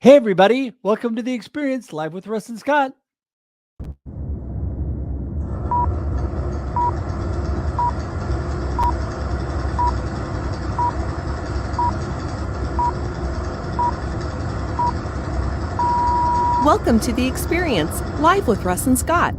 Hey, everybody. Welcome to The Experience Live with Russ and Scott. Welcome to The Experience Live with Russ and Scott.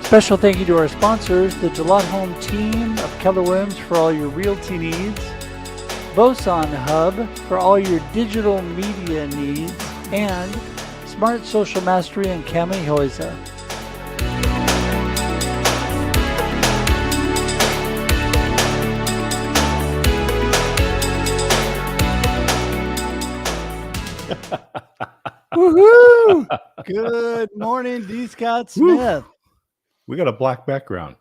Special thank you to our sponsors, the Gillette Home team of Keller Williams for all your realty needs, Boson Hub for all your digital media needs, and Smart Social Mastery and Cami Hoyza. Woohoo! Good morning, D. Scott Smith. We got a black background.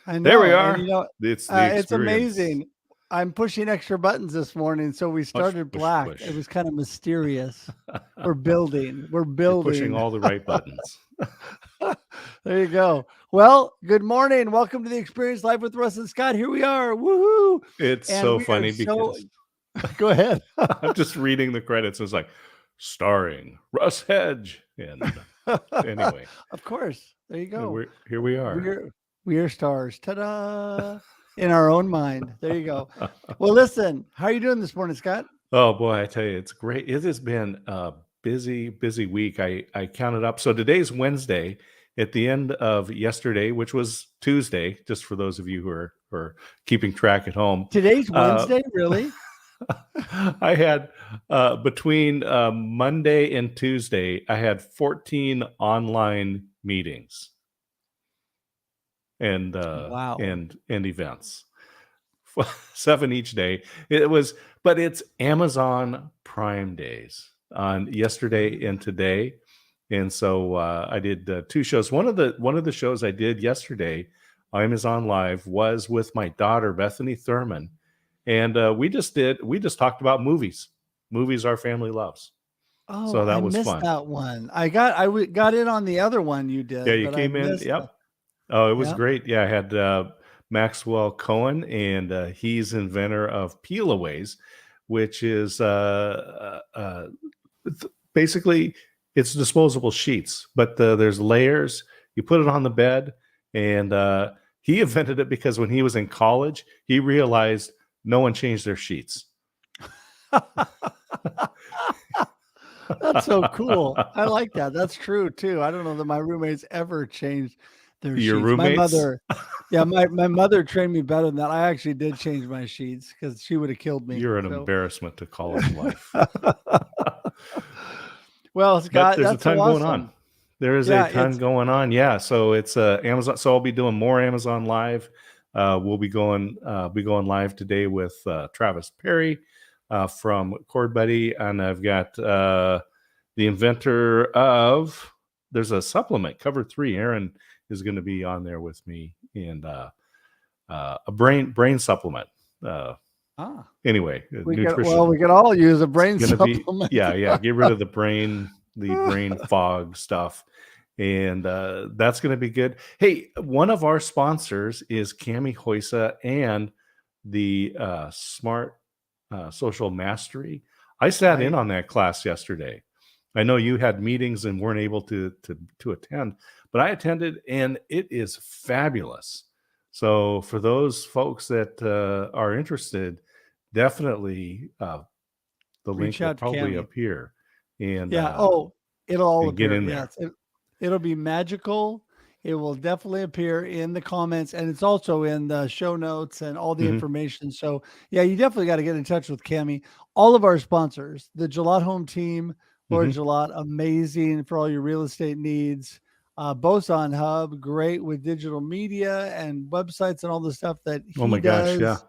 I know. There we are. And, It's the it's amazing. I'm pushing extra buttons this morning, so we started black. Push. It was kind of mysterious. We're building. You're pushing all the right buttons. There you go. Well, good morning. Welcome to The Experience Live with Russ and Scott. Here we are. Woohoo! It's And so we are funny because Go ahead. I'm just reading the credits. It's like starring Russ Hedge. And anyway, Of course. There you go. here we are. We are stars. Ta-da! In our own mind. There you go. Well, listen. How are you doing this morning, Scott? Oh boy, I tell you, it's great. It has been a busy week. I counted up. So today's Wednesday. At the end of yesterday, which was Tuesday, just for those of you who are keeping track at home. Today's Wednesday, really? I had between Monday and Tuesday, I had 14 online meetings and Wow. and events, 7 each day. But it's Amazon Prime days on yesterday and today, and so I did 2 shows. One of the shows I did yesterday on Amazon Live was with my daughter Bethany Thurman. And we just talked about movies our family loves. Oh, So that I was missed fun. that one. I got in on the other one you did. Yeah, you but came I in. missed Yep. Oh, it was Yep. great. Yeah, I had Maxwell Cohen, and he's inventor of Peel-Aways, which is basically it's disposable sheets, but there's layers. You put it on the bed, and he invented it because when he was in college, he realized no one changed their sheets. That's so cool. I like that. That's true too. I don't know that my roommates ever changed their Your sheets. roommates? My mother, yeah, my mother trained me better than that. I actually did change my sheets because she would have killed me. You're an embarrassment to college life. Well, Scott, But there's that's a ton so going awesome. on. There is Yeah, a ton going on. Yeah, so it's Amazon. So I'll be doing more Amazon Live. We'll be going live today with Travis Perry from Chord Buddy, and I've got the inventor of. There's a supplement, Cover 3. Aaron is going to be on there with me, and a brain supplement. Anyway, nutrition. We could all use a brain It's gonna supplement. yeah. Get rid of the brain fog stuff, and that's going to be good. Hey, one of our sponsors is Cami Hoysa and the Smart Social Mastery. I sat in on that class yesterday. I know you had meetings and weren't able to attend, but I attended, and it is fabulous. So for those folks that are interested, definitely the link Reach will out to probably Cami. appear, and Yeah. Oh, it'll all get appear. in there. Yes. It'll be magical. It will definitely appear in the comments, and it's also in the show notes and all the Hmm. information. So yeah, you definitely got to get in touch with Cami. All of our sponsors, the Gillette Home Team, Lord Hmm. Gillette, amazing for all your real estate needs. Boson Hub, great with digital media and websites and all the stuff that Oh he my gosh, yeah. does.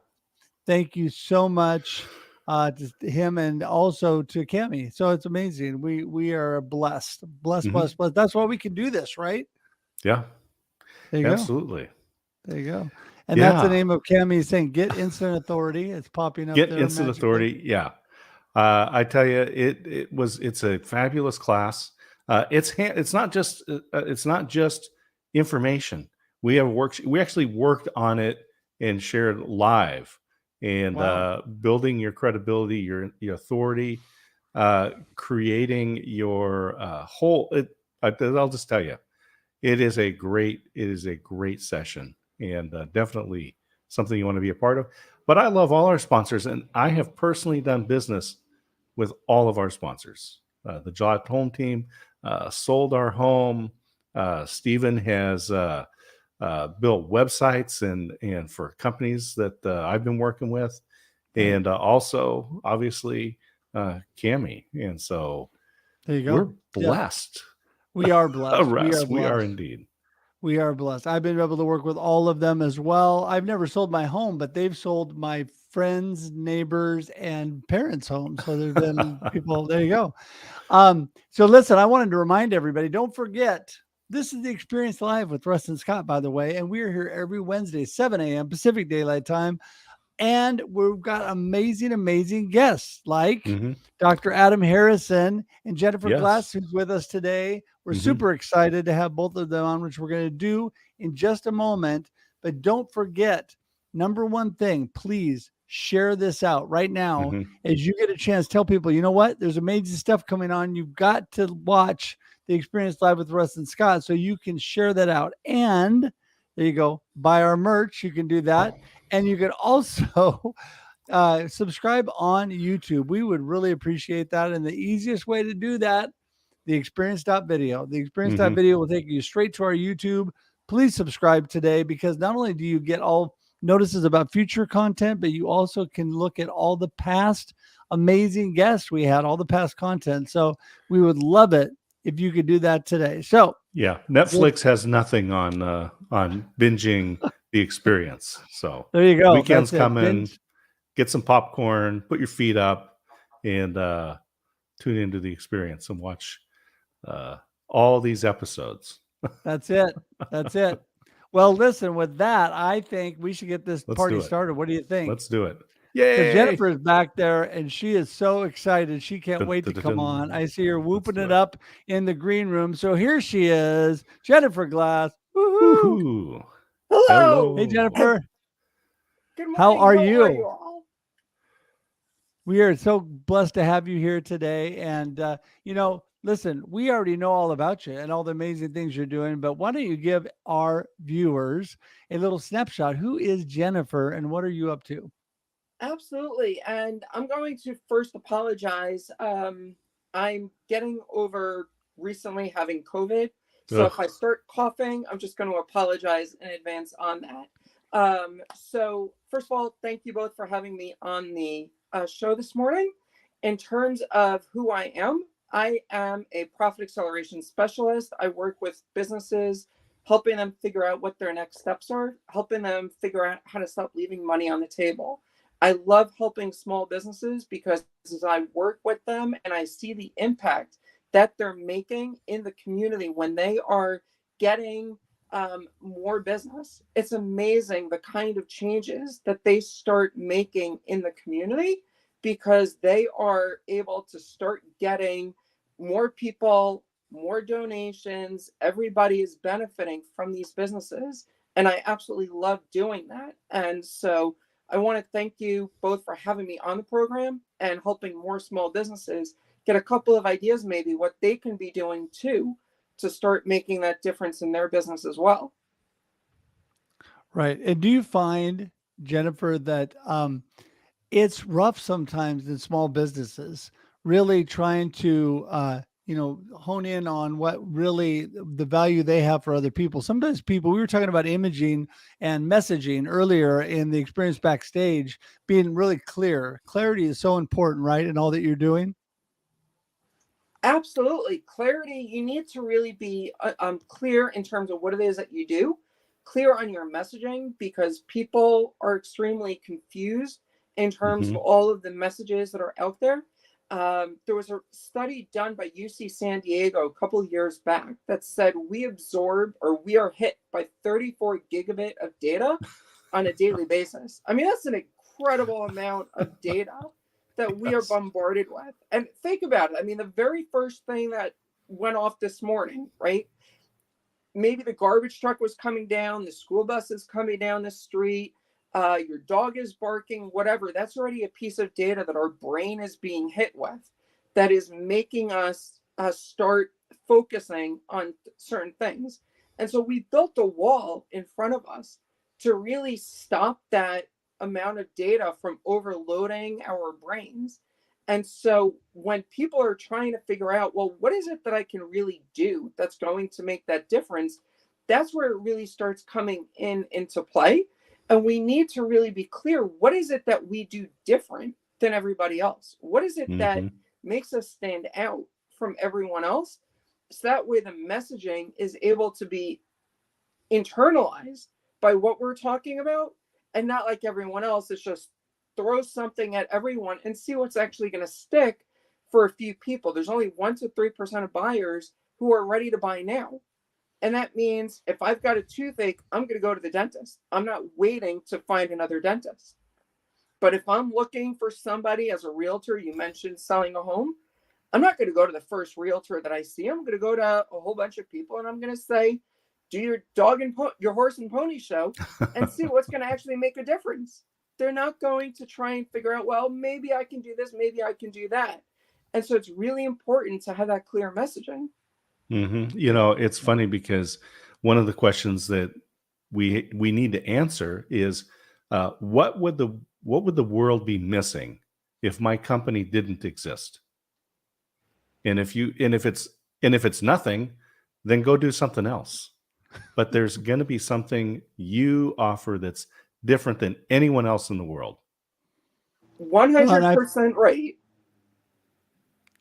Thank you so much to him and also to Cami. So it's amazing. We are blessed, blessed, Hmm. blessed, blessed. That's why we can do this, right? Yeah, There you go. absolutely. There you go. And that's the Yeah. name of Cami's thing. Get instant authority. It's popping up Get there instant magically. authority. Yeah. I tell you, it's a fabulous class. It's not just information. We actually worked on it and shared live, and Wow. building your credibility, your authority, creating your whole. I'll just tell you, it is a great session, and definitely something you want to be a part of. But I love all our sponsors, and I have personally done business with all of our sponsors. The Jot Home Team sold our home. Stephen has built websites and for companies that I've been working with, Right. and also obviously Cami. And so There you we're go. Yeah. blessed. We are blessed. We are Russ, we are blessed. indeed. We are blessed. I've been able to work with all of them as well. I've never sold my home, but they've sold my friends, neighbors, and parents' homes. So there's been people. There you go. So listen, I wanted to remind everybody, don't forget, this is the Experience Live with Russ and Scott, by the way, and we're here every Wednesday, 7 a.m. Pacific Daylight Time. And we've got amazing, amazing guests like Hmm. Dr. Adam Harrison and Jennifer Glass, Yes. who's with us today. We're Hmm. super excited to have both of them on, which we're going to do in just a moment. But don't forget, number one thing, please share this out right now. Hmm. As you get a chance, tell people, you know what? There's amazing stuff coming on. You've got to watch the Experience Live with Russ and Scott so you can share that out. And there you go. Buy our merch. You can do that. And you can also subscribe on YouTube. We would really appreciate that. And the easiest way to do that, the experience.video. The Hmm. experience.video will take you straight to our YouTube. Please subscribe today because not only do you get all notices about future content, but you also can look at all the past amazing guests we had, all the past content. So we would love it if you could do that today. So Yeah, Netflix has nothing on binging the experience. So there you go. weekends That's it. coming, Binge. get some popcorn, put your feet up, and tune into the experience and watch uh, all these episodes. That's it. That's it. Well, listen, with that, I think we should get this Let's party do it. started. What do you think? Let's do it. Because Yay! Jennifer is back there and she is so excited. She can't Dun, wait dun, to dun, come on. dun. I see her Let's whooping do it it. up in the green room. So here she is, Jennifer Glass. Woohoo! Woohoo! Hello. Hey, Hello. Jennifer. Good How morning. are How are you you? all? We are so blessed to have you here today. And, listen, we already know all about you and all the amazing things you're doing. But why don't you give our viewers a little snapshot? Who is Jennifer and what are you up to? Absolutely. And I'm going to first apologize. I'm getting over recently having COVID. So if I Ugh. start coughing, I'm just going to apologize in advance on that. So first of all, thank you both for having me on the show this morning. In terms of who I am a profit acceleration specialist. I work with businesses, helping them figure out what their next steps are, helping them figure out how to stop leaving money on the table. I love helping small businesses because as I work with them and I see the impact that they're making in the community when they are getting more business. It's amazing the kind of changes that they start making in the community because they are able to start getting more people, more donations. Everybody is benefiting from these businesses. And I absolutely love doing that. And so I want to thank you both for having me on the program and helping more small businesses get a couple of ideas, maybe what they can be doing too, to start making that difference in their business as well. Right. And do you find, Jennifer, that it's rough sometimes in small businesses, really trying to, hone in on what really the value they have for other people. Sometimes people, we were talking about imaging and messaging earlier in the experience backstage, being really clear. Clarity is so important, right? In all that you're doing. Absolutely. Clarity, you need to really be clear in terms of what it is that you do, clear on your messaging, because people are extremely confused in terms of Hmm. all of the messages that are out there. There was a study done by UC San Diego a couple of years back that said we absorb, or we are hit by 34 gigabit of data on a daily basis. I mean, that's an incredible amount of data that we are Yes. bombarded with. And think about it. I mean, the very first thing that went off this morning, right? Maybe the garbage truck was coming down, the school bus is coming down the street, your dog is barking, whatever. That's already a piece of data that our brain is being hit with, that is making us start focusing on certain things. And so we built a wall in front of us to really stop that amount of data from overloading our brains. And so when people are trying to figure out, well, what is it that I can really do that's going to make that difference? That's where it really starts coming into play. And we need to really be clear, what is it that we do different than everybody else? What is it that Hmm. makes us stand out from everyone else? So that way the messaging is able to be internalized by what we're talking about, and not like everyone else. It's just throw something at everyone and see what's actually going to stick for a few people. There's only 1 to 3% of buyers who are ready to buy now. And that means if I've got a toothache, I'm going to go to the dentist. I'm not waiting to find another dentist. But if I'm looking for somebody as a realtor, you mentioned selling a home, I'm not going to go to the first realtor that I see. I'm going to go to a whole bunch of people and I'm going to say, do your your horse and pony show and see what's going to actually make a difference. They're not going to try and figure out, well, maybe I can do this, maybe I can do that. And so it's really important to have that clear messaging. It's funny because one of the questions that we need to answer is what would the world be missing if my company didn't exist? And if it's nothing, then go do something else. But there's going to be something you offer that's different than anyone else in the world. Well, and 100% right.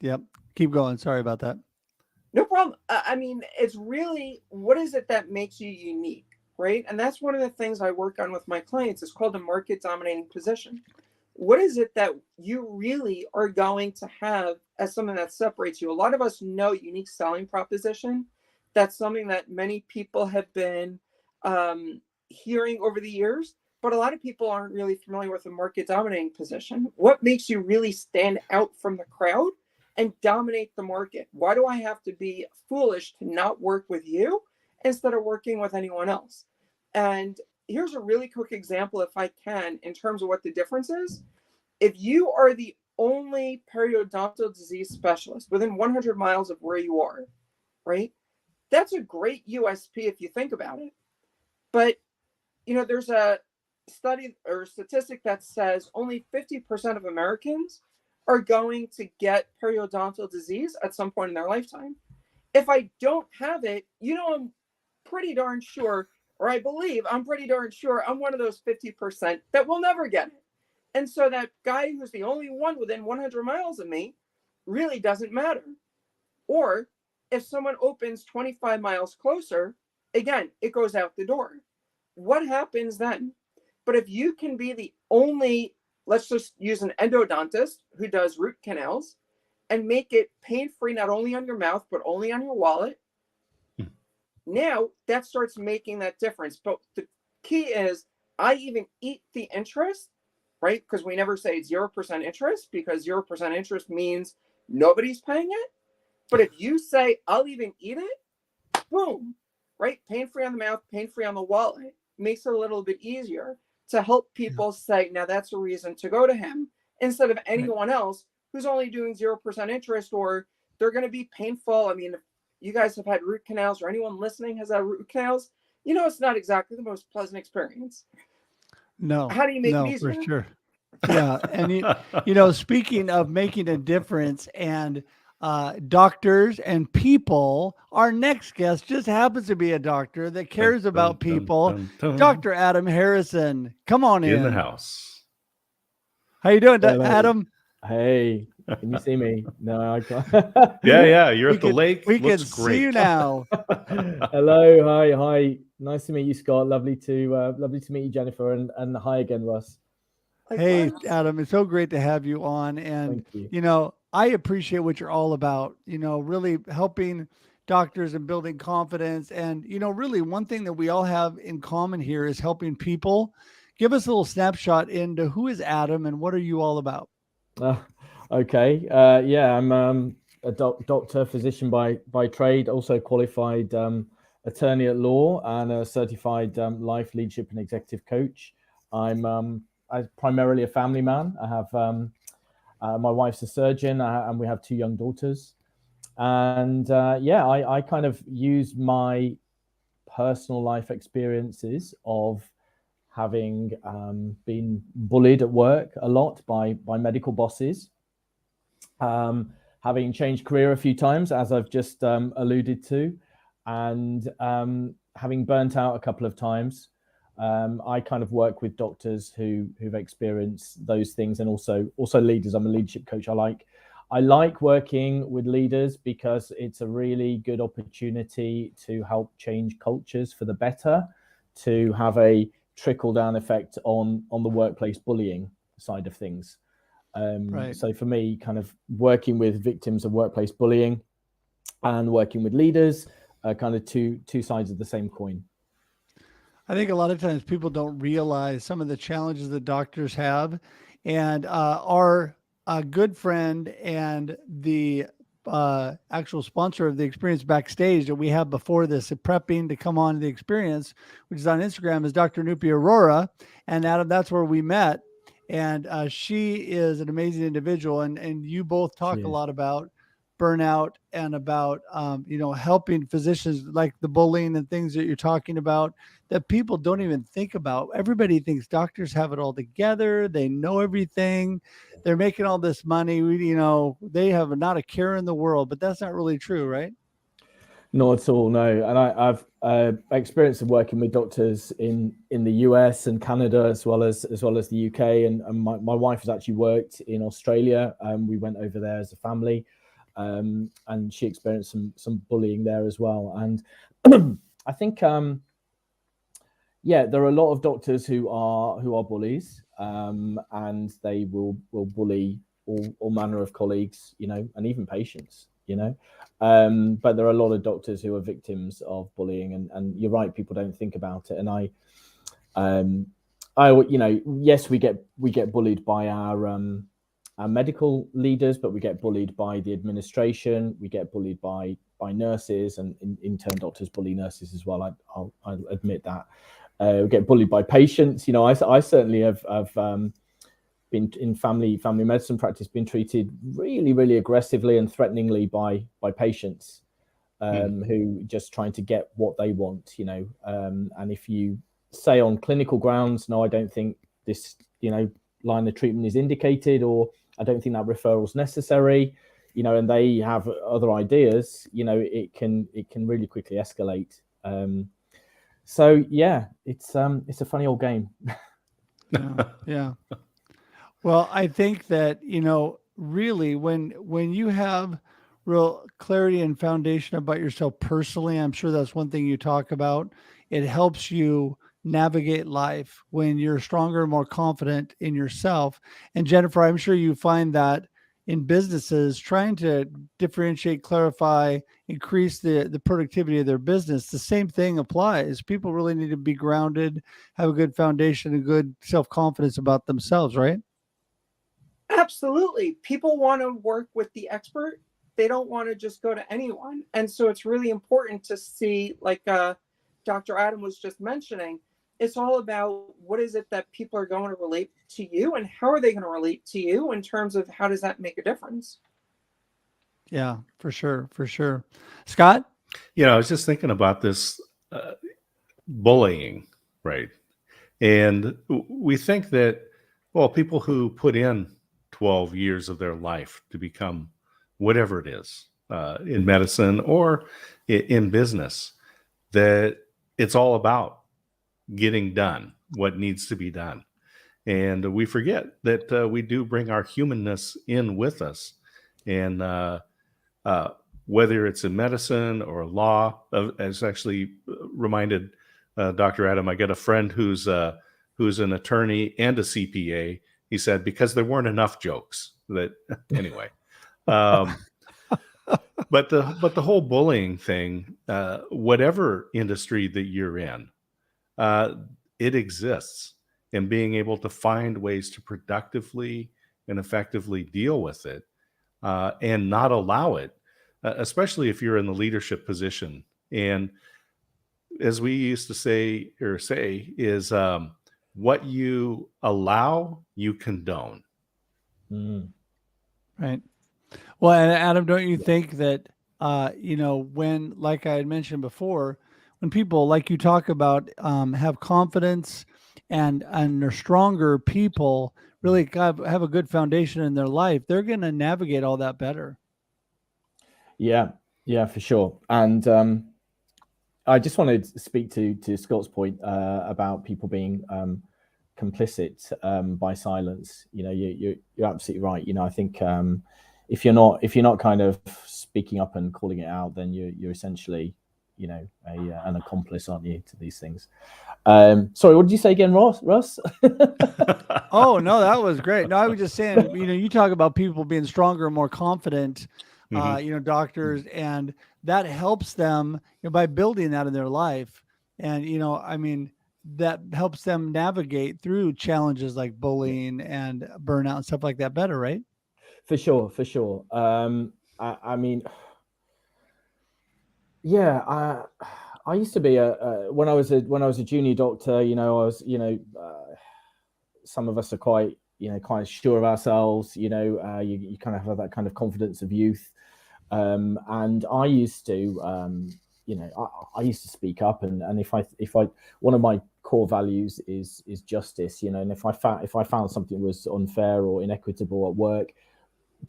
yep, keep going. Sorry about that. No problem. I mean, it's really, what is it that makes you unique, right? And that's one of the things I work on with my clients. It's called the market dominating position. What is it that you really are going to have as something that separates you? A lot of us know unique selling proposition. That's something that many people have been hearing over the years, but a lot of people aren't really familiar with the market dominating position. What makes you really stand out from the crowd and dominate the market? Why do I have to be foolish to not work with you instead of working with anyone else? And here's a really quick example, if I can, in terms of what the difference is. If you are the only periodontal disease specialist within 100 miles of where you are, right? That's a great USP if you think about it. But, there's a study or statistic that says only 50% of Americans are going to get periodontal disease at some point in their lifetime. If I don't have it, I'm pretty darn sure, or I believe I'm pretty darn sure I'm one of those 50% that will never get it. And so that guy who's the only one within 100 miles of me really doesn't matter. Or if someone opens 25 miles closer, again, it goes out the door. What happens then? But if you can be the only, let's just use an endodontist who does root canals and make it pain-free, not only on your mouth, but only on your wallet, now that starts making that difference. But the key is, I even eat the interest, right? Because we never say 0% interest, because 0% interest means nobody's paying it. But if you say, I'll even eat it, boom, right? Pain free on the mouth, pain free on the wallet, makes it a little bit easier to help people say, now that's a reason to go to him instead of anyone else who's only doing 0% interest, or they're going to be painful. I mean, if you guys have had root canals, or anyone listening has had root canals, it's not exactly the most pleasant experience. No, How do you make it no, for easier? sure. Yeah, and speaking of making a difference and doctors and people, our next guest just happens to be a doctor that Dun, cares dun, about dun, people. dun, dun. Dr. Adam Harrison, come on In the in. house. How you doing, Hello. Adam? Hey, can you see me? No, I can't. Yeah, you're at the can, lake. we Looks can see great. you now. Hello, hi. Nice to meet you, Scott. Lovely to meet you, Jennifer, and hi again, Russ. Hey, Likewise. Adam, it's so great to have you on. And, Thank you. I appreciate what you're all about, really helping doctors and building confidence. And, really one thing that we all have in common here is helping people. Give us a little snapshot into who is Adam and what are you all about? Okay. Yeah, I'm a doctor, physician by trade, also qualified attorney at law, and a certified life leadership and executive coach. I'm primarily a family man. I have my wife's a surgeon, and we have 2 young daughters. And I kind of use my personal life experiences of having been bullied at work a lot by medical bosses, having changed career a few times, as I've just alluded to, and having burnt out a couple of times. I kind of work with doctors who've experienced those things, and also leaders. I'm a leadership coach. I like working with leaders because it's a really good opportunity to help change cultures for the better, to have a trickle down effect on the workplace bullying side of things. Right. So for me, kind of working with victims of workplace bullying and working with leaders are kind of two sides of the same coin. I think a lot of times people don't realize some of the challenges that doctors have. And our good friend and the actual sponsor of the experience backstage that we have before this, prepping to come on the experience, which is on Instagram, is Dr. Nupi Aurora. And Adam, that's where we met. And she is an amazing individual. And you both talk a lot about burnout and about, helping physicians, like the bullying and things that you're talking about that people don't even think about. Everybody thinks doctors have it all together. They know everything. They're making all this money. They have not a care in the world, but that's not really true, right? Not at all, no. And I've experience of working with doctors in the US and Canada, as well as the UK. And my wife has actually worked in Australia. We went over there as a family, and she experienced some bullying there as well. And I think, there are a lot of doctors who are bullies, and they will bully all manner of colleagues, and even patients, but there are a lot of doctors who are victims of bullying, and you're right, people don't think about it. And yes, we get bullied by our medical leaders, but we get bullied by the administration, we get bullied by nurses, and in turn doctors bully nurses as well. I'll admit that. We get bullied by patients. I certainly have been in family medicine practice, been treated really, really aggressively and threateningly by patients who just trying to get what they want, and if you say on clinical grounds, no, I don't think this, line of treatment is indicated, or I don't think that referral is necessary, and they have other ideas, it can really quickly escalate. So yeah, it's a funny old game. Yeah. Well, I think that, really when you have real clarity and foundation about yourself personally, I'm sure that's one thing you talk about. It helps you navigate life when you're stronger and more confident in yourself. And Jennifer, I'm sure you find that in businesses trying to differentiate, clarify, increase the productivity of their business, the same thing applies. People really need to be grounded, have a good foundation, and good self-confidence about themselves, right? Absolutely. People want to work with the expert. They don't want to just go to anyone. And so it's really important to see, like Dr. Adam was just mentioning, it's all about what is it that people are going to relate to you, and how are they going to relate to you in terms of how does that make a difference? Yeah, for sure. For sure. Scott? I was just thinking about this bullying, right? And we think that, Well, people who put in 12 years of their life to become whatever it is, in medicine or in business, that it's all about getting done what needs to be done. And we forget that we do bring our humanness in with us. And whether it's in medicine or law, as actually reminded Dr. Adam, I got a friend who's an attorney and a CPA. He said, because there weren't enough jokes that anyway. But the whole bullying thing, whatever industry that you're in, it exists, and being able to find ways to productively and effectively deal with it, and not allow it, especially if you're in the leadership position. And as we used to say is, what you allow, you condone. Mm. Right. Well, and Adam, don't you think that, when, like I had mentioned before, when people, like you talk about, have confidence and they're stronger people, really have a good foundation in their life, they're going to navigate all that better. Yeah, for sure. And I just wanted to speak to Scott's point about people being complicit by silence. You're absolutely right. I think if you're not kind of speaking up and calling it out, then you're essentially an accomplice, aren't you, to these things? Sorry, what did you say again, Russ? Oh no, that was great. No, I was just saying, you talk about people being stronger and more confident, doctors, and that helps them by building that in their life. And that helps them navigate through challenges like bullying and burnout and stuff like that better, right? For sure. I mean, yeah, I used to be when I was a junior doctor, some of us are quite sure of ourselves, you kind of have that kind of confidence of youth. And I used to, I used to speak up, and if I one of my core values is justice, and if I found something was unfair or inequitable at work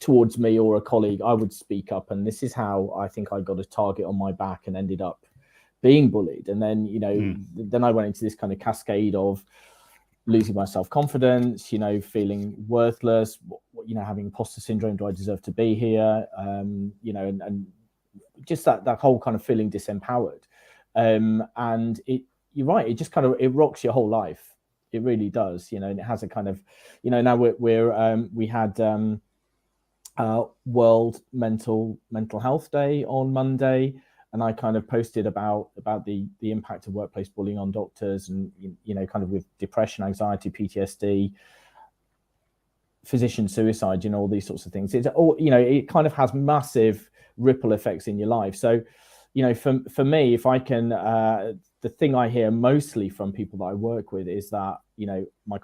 towards me or a colleague, I would speak up. And this is how I think I got a target on my back and ended up being bullied. And then, then I went into this kind of cascade of losing my self-confidence, feeling worthless, having imposter syndrome. Do I deserve to be here? And just that whole kind of feeling disempowered. And you're right. It just kind of, it rocks your whole life. It really does, and it has a kind of, now we had World Mental Health Day on Monday, and I kind of posted about the impact of workplace bullying on doctors, and kind of with depression, anxiety, PTSD, physician suicide, all these sorts of things. It's all, it kind of has massive ripple effects in your life. So, for me, if I can, the thing I hear mostly from people that I work with is that, my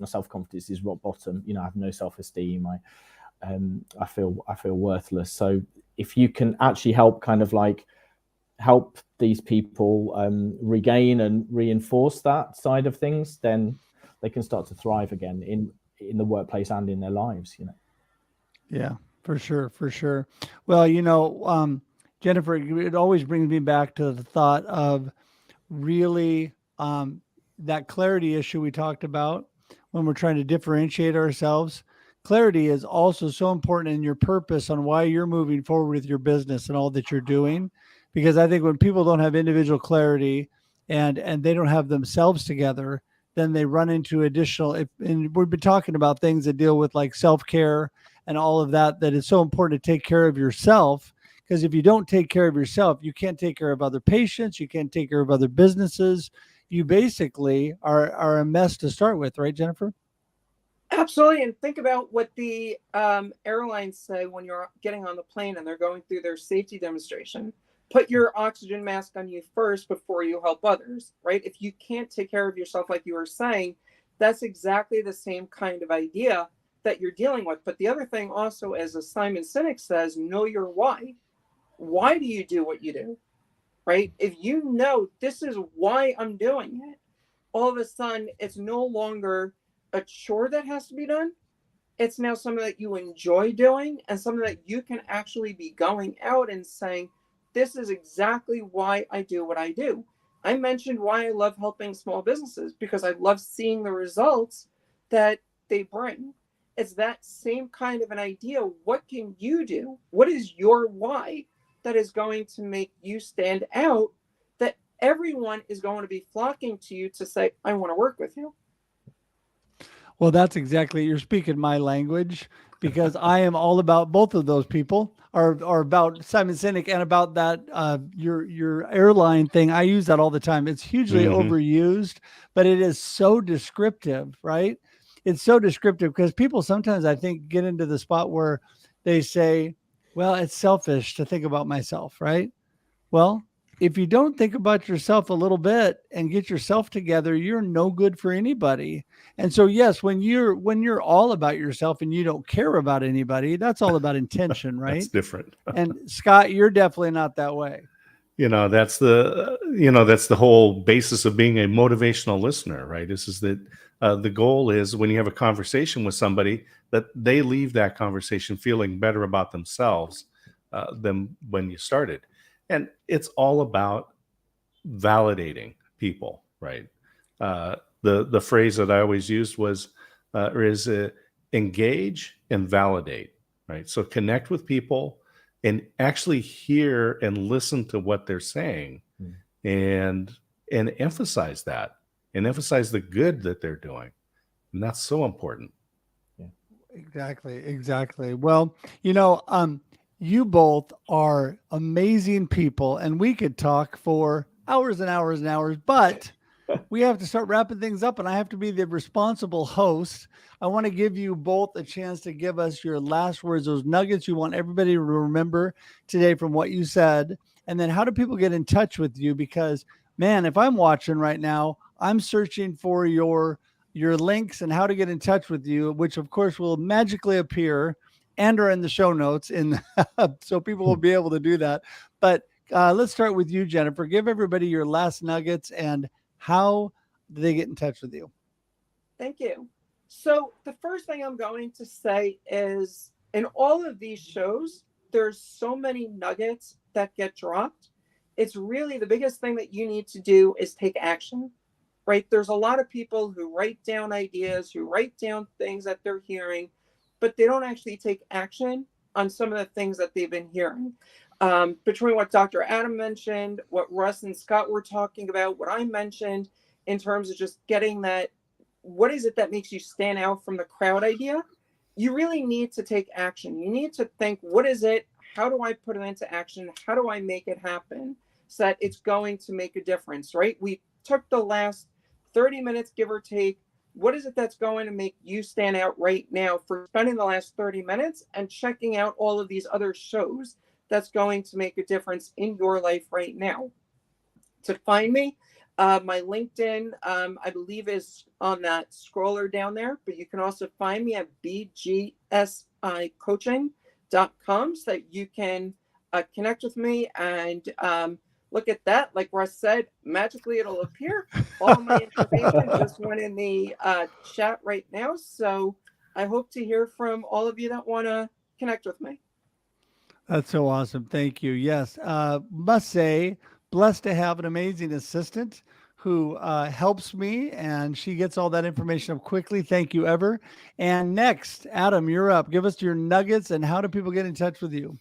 self-confidence is rock bottom. I have no self-esteem. I feel worthless. So if you can actually help help these people regain and reinforce that side of things, then they can start to thrive again in the workplace and in their lives. Yeah, for sure. Well, Jennifer, it always brings me back to the thought of really that clarity issue we talked about when we're trying to differentiate ourselves. Clarity is also so important in your purpose on why you're moving forward with your business and all that you're doing. Because I think when people don't have individual clarity and they don't have themselves together, then they run into additional, and we've been talking about things that deal with like self-care and all of that it's so important to take care of yourself. Because if you don't take care of yourself, you can't take care of other patients, you can't take care of other businesses. You basically are a mess to start with, right, Jennifer? Absolutely. And think about what the airlines say when you're getting on the plane and they're going through their safety demonstration. Put your oxygen mask on you first before you help others, right? If you can't take care of yourself, like you were saying, that's exactly the same kind of idea that you're dealing with. But the other thing also, as Simon Sinek says, know your why. Why do you do what you do, right? If you know this is why I'm doing it, all of a sudden it's no longer a chore that has to be done. It's now something that you enjoy doing and something that you can actually be going out and saying, this is exactly why I do what I do. I mentioned why I love helping small businesses, because I love seeing the results that they bring. It's that same kind of an idea. What can you do? What is your why that is going to make you stand out, that everyone is going to be flocking to you to say, I want to work with you? Well, that's exactly, you're speaking my language, because I am all about both of those people, or about Simon Sinek, and about that your airline thing. I use that all the time. It's hugely overused, but it is so descriptive, right? It's so descriptive because people sometimes, I think, get into the spot where they say, well, it's selfish to think about myself, right? Well, if you don't think about yourself a little bit and get yourself together, you're no good for anybody. And so, yes, when you're all about yourself and you don't care about anybody, that's all about intention, right? That's different. And Scott, you're definitely not that way. That's the whole basis of being a motivational listener, right? This is that the goal is, when you have a conversation with somebody, that they leave that conversation feeling better about themselves than when you started. And it's all about validating people, right? The phrase that I always used was engage and validate, right? So connect with people and actually hear and listen to what they're saying, and emphasize that, and emphasize the good that they're doing. And that's so important. Exactly. Well, you both are amazing people, and we could talk for hours and hours and hours, but we have to start wrapping things up, and I have to be the responsible host. I want to give you both a chance to give us your last words, those nuggets you want everybody to remember today from what you said. And then how do people get in touch with you? Because, man, if I'm watching right now, I'm searching for your links and how to get in touch with you, which of course will magically appear and are in the show notes, so people will be able to do that. But let's start with you, Jennifer. Give everybody your last nuggets and how do they get in touch with you? Thank you. So the first thing I'm going to say is, in all of these shows, there's so many nuggets that get dropped. It's really the biggest thing that you need to do is take action, right? There's a lot of people who write down ideas, who write down things that they're hearing, but they don't actually take action on some of the things that they've been hearing. Between what Dr. Adam mentioned, what Russ and Scott were talking about, what I mentioned in terms of just getting that, what is it that makes you stand out from the crowd idea? You really need to take action. You need to think, what is it? How do I put it into action? How do I make it happen so that it's going to make a difference, right? We took the last 30 minutes, give or take. What is it that's going to make you stand out right now for spending the last 30 minutes and checking out all of these other shows that's going to make a difference in your life right now? To find me, my LinkedIn, I believe, is on that scroller down there, but you can also find me at bgsicoaching.com so that you can connect with me and look at that. Like Russ said, magically it'll appear. All of my information just went in the chat right now. So I hope to hear from all of you that want to connect with me. That's so awesome. Thank you. Yes. Must say, blessed to have an amazing assistant who helps me, and she gets all that information up quickly. Thank you, Ever. And next, Adam, you're up. Give us your nuggets and how do people get in touch with you?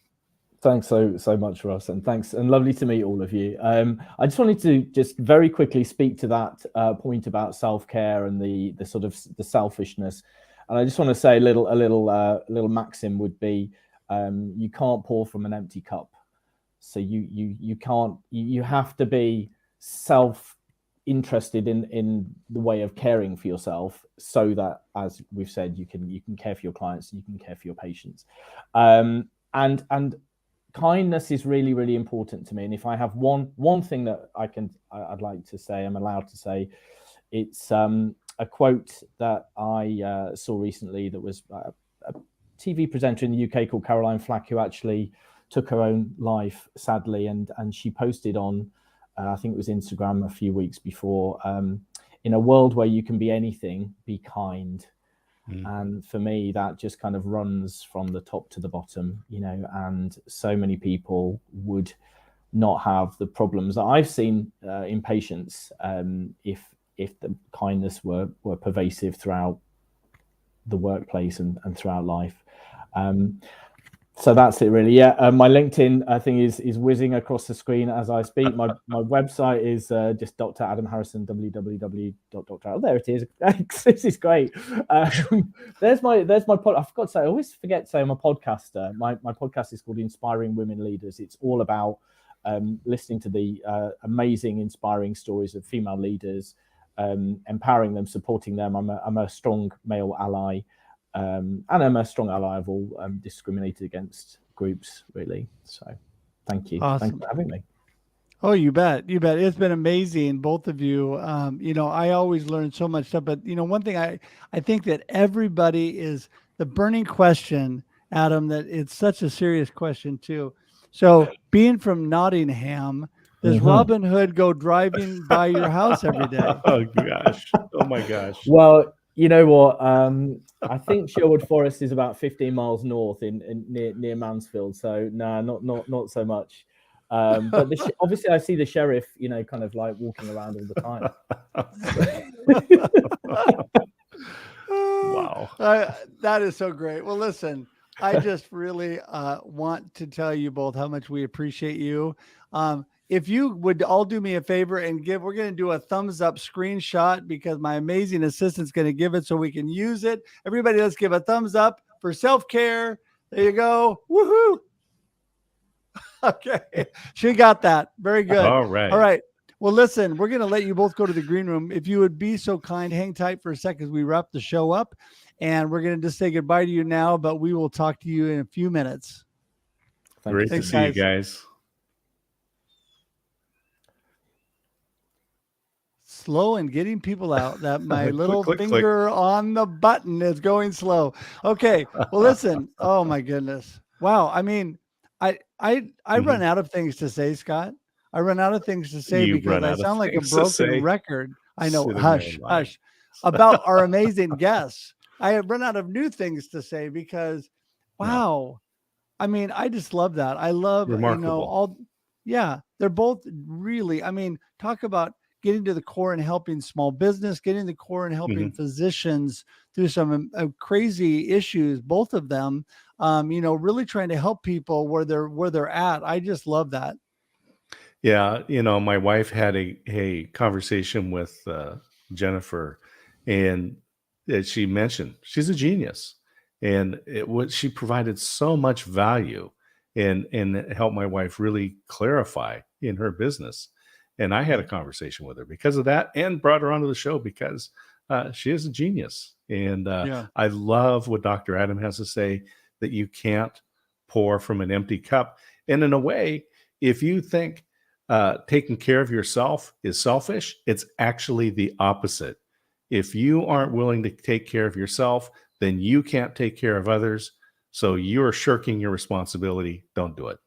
Thanks so much, Russ, and thanks, and lovely to meet all of you. I just wanted to just very quickly speak to that point about self-care and the sort of the selfishness, and I just want to say a little maxim would be, you can't pour from an empty cup. So you have to be self-interested in the way of caring for yourself, so that, as we've said, you can care for your clients, you can care for your patients, and kindness is really, really important to me. And if I have one thing that I'd like to say, I'm allowed to say, it's a quote that I saw recently that was a TV presenter in the UK called Caroline Flack, who actually took her own life, sadly, and she posted on, I think it was Instagram a few weeks before, in a world where you can be anything, be kind. Mm. And for me, that just kind of runs from the top to the bottom, and so many people would not have the problems that I've seen in patients if the kindness were pervasive throughout the workplace and throughout life. So that's it, really. Yeah, my LinkedIn thing is whizzing across the screen as I speak. My website is just Dr. Adam Harrison, www.dr. Oh, there it is. This is great. There's my pod. I forgot to say. I always forget to say I'm a podcaster. My podcast is called Inspiring Women Leaders. It's all about listening to the amazing, inspiring stories of female leaders, empowering them, supporting them. I'm a strong male ally. And I'm a strong ally of all discriminated against groups, really. So thank you. Awesome. Thanks for having me. Oh, you bet. It's been amazing, both of you. I always learn so much stuff, but one thing I think that everybody is the burning question, Adam, that it's such a serious question too. So being from Nottingham, does Robin Hood go driving by your house every day? Oh gosh. Oh my gosh. Well, you know what? I think Sherwood Forest is about 15 miles north near Mansfield. So no, not so much. But obviously I see the sheriff, kind of like walking around all the time. Wow. That is so great. Well, listen, I just really want to tell you both how much we appreciate you. If you would all do me a favor and we're going to do a thumbs up screenshot because my amazing assistant's going to give it so we can use it. Everybody, let's give a thumbs up for self-care. There you go. Woohoo. Okay. She got that. Very good. All right. All right. Well, listen, we're going to let you both go to the green room. If you would be so kind, hang tight for a second as we wrap the show up, and we're going to just say goodbye to you now, but we will talk to you in a few minutes. Great to see you guys. Slow and getting people out. That my little click, finger on the button is going slow. Okay. Well, listen. Oh my goodness. Wow. I mean, I run out of things to say, Scott. I run out of things to say because I sound like a broken record. I know. Hush. About our amazing guests. I have run out of new things to say because, wow. Yeah. I mean, I just love that. I love, remarkable. They're both really, talk about getting to the core and helping small business, getting to the core and helping physicians through some crazy issues, both of them, really trying to help people where they're at. I just love that. Yeah. My wife had a conversation with Jennifer, and she mentioned she's a genius, and she provided so much value and helped my wife really clarify in her business. And I had a conversation with her because of that, and brought her onto the show because she is a genius. And I love what Dr. Adam has to say, that you can't pour from an empty cup. And in a way, if you think taking care of yourself is selfish, it's actually the opposite. If you aren't willing to take care of yourself, then you can't take care of others. So you're shirking your responsibility. Don't do it.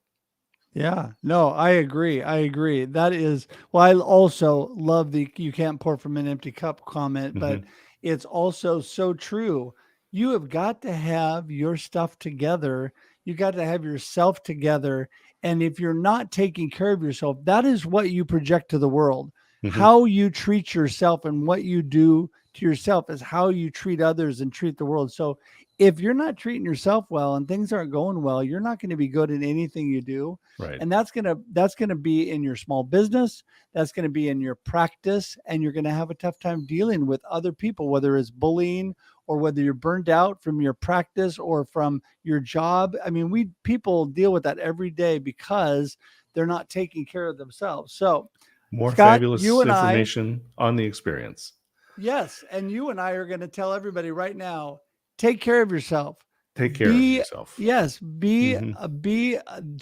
Yeah, no, I agree. That is, well, I also love the you can't pour from an empty cup comment, but it's also so true. You have got to have your stuff together. You got to have yourself together. And if you're not taking care of yourself, that is what you project to the world. How you treat yourself and what you do to yourself is how you treat others and treat the world. So if you're not treating yourself well and things aren't going well, you're not going to be good in anything you do. Right. And that's going to be in your small business. That's going to be in your practice. And you're going to have a tough time dealing with other people, whether it's bullying or whether you're burned out from your practice or from your job. I mean, people deal with that every day because they're not taking care of themselves. So more Scott, fabulous information on the experience. Yes. And you and I are going to tell everybody right now, take care of yourself. Take care of yourself. Yes. Be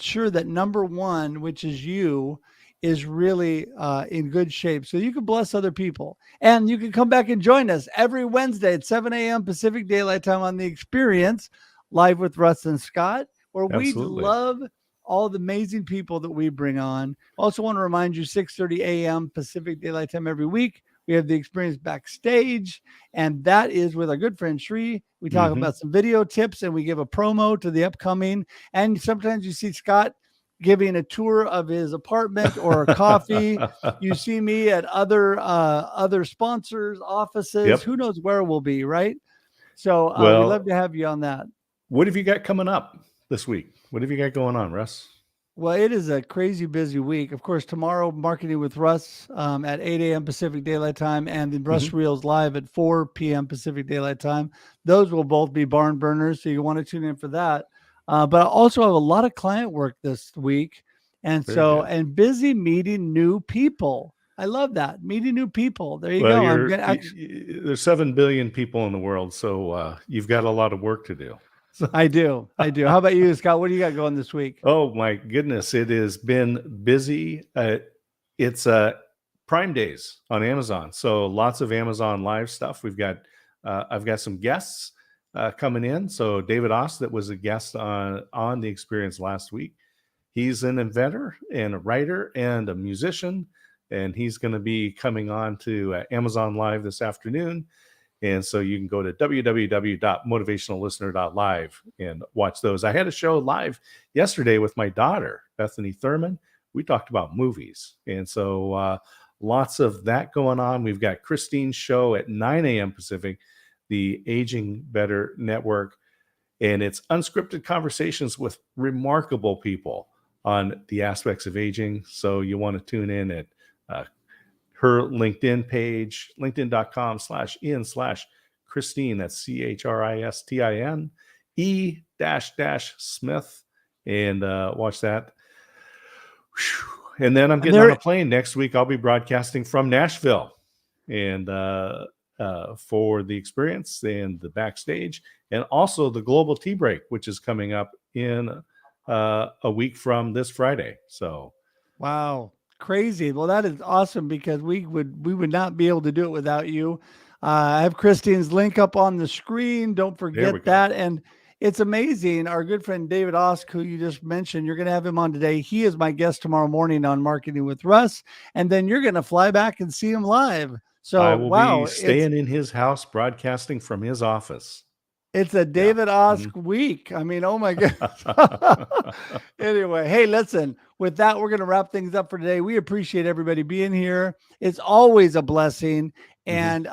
sure that number one, which is you, is really in good shape so you can bless other people. And you can come back and join us every Wednesday at 7 a.m. Pacific Daylight Time on The Experience, live with Russ and Scott, where we love all the amazing people that we bring on. Also want to remind you, 6:30 a.m. Pacific Daylight Time every week, We have the experience backstage, and that is with our good friend Shree. We talk about some video tips, and we give a promo to the upcoming. And sometimes you see Scott giving a tour of his apartment or a coffee. You see me at other sponsors' offices. Yep. Who knows where we'll be, right? So Well, we'd love to have you on that. What have you got coming up this week? What have you got going on, Russ? Well, it is a crazy busy week. Of course, tomorrow, Marketing with Russ at 8 a.m. Pacific Daylight Time, and the Russ Reels live at 4 p.m. Pacific Daylight Time. Those will both be barn burners, so you want to tune in for that. But I also have a lot of client work this week, and busy meeting new people. I love that, meeting new people. There you go. There's 7 billion people in the world, so you've got a lot of work to do. I do. How about you, Scott? What do you got going this week? Oh my goodness, it has been busy. It's Prime Days on Amazon, so lots of Amazon Live stuff. I've got some guests coming in. So David Oss, that was a guest on the experience last week. He's an inventor and a writer and a musician, and he's going to be coming on to Amazon Live this afternoon. And so you can go to www.motivationallistener.live and watch those. I had a show live yesterday with my daughter, Bethany Thurman. We talked about movies. And so lots of that going on. We've got Christine's show at 9 a.m. Pacific, the Aging Better Network. And it's unscripted conversations with remarkable people on the aspects of aging. So you want to tune in at her LinkedIn page, linkedin.com/in/Christine. That's CHRISTIN E-Smith, and watch that. And then I'm getting on a plane next week. I'll be broadcasting from Nashville, and for the experience and the backstage, and also the Global Tea Break, which is coming up in a week from this Friday. So, wow. Crazy. Well, that is awesome, because we would not be able to do it without you. I have Christine's link up on the screen. Don't forget that. And it's amazing. Our good friend David Osk, who you just mentioned, you're going to have him on today. He is my guest tomorrow morning on Marketing with Russ. And then you're going to fly back and see him live. So I will be staying in his house, broadcasting from his office. It's a David Osk week. I mean, oh my God. Anyway, hey, listen, with that, we're going to wrap things up for today. We appreciate everybody being here. It's always a blessing. And,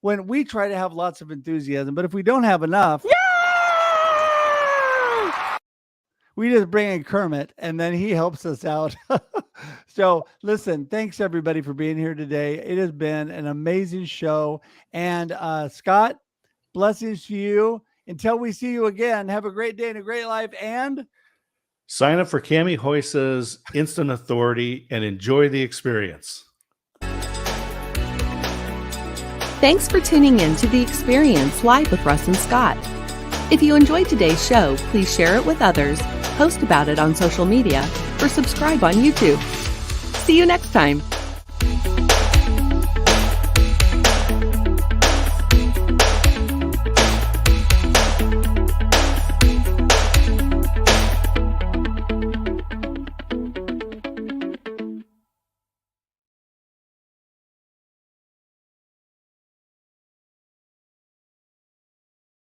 when we try to have lots of enthusiasm, but if we don't have enough, we just bring in Kermit, and then he helps us out. So listen, thanks everybody for being here today. It has been an amazing show. And Scott, blessings to you. Until we see you again, have a great day and a great life. And sign up for Cami Hoysa's Instant Authority and enjoy the experience. Thanks for tuning in to The Experience Live with Russ and Scott. If you enjoyed today's show, please share it with others, post about it on social media, or subscribe on YouTube. See you next time.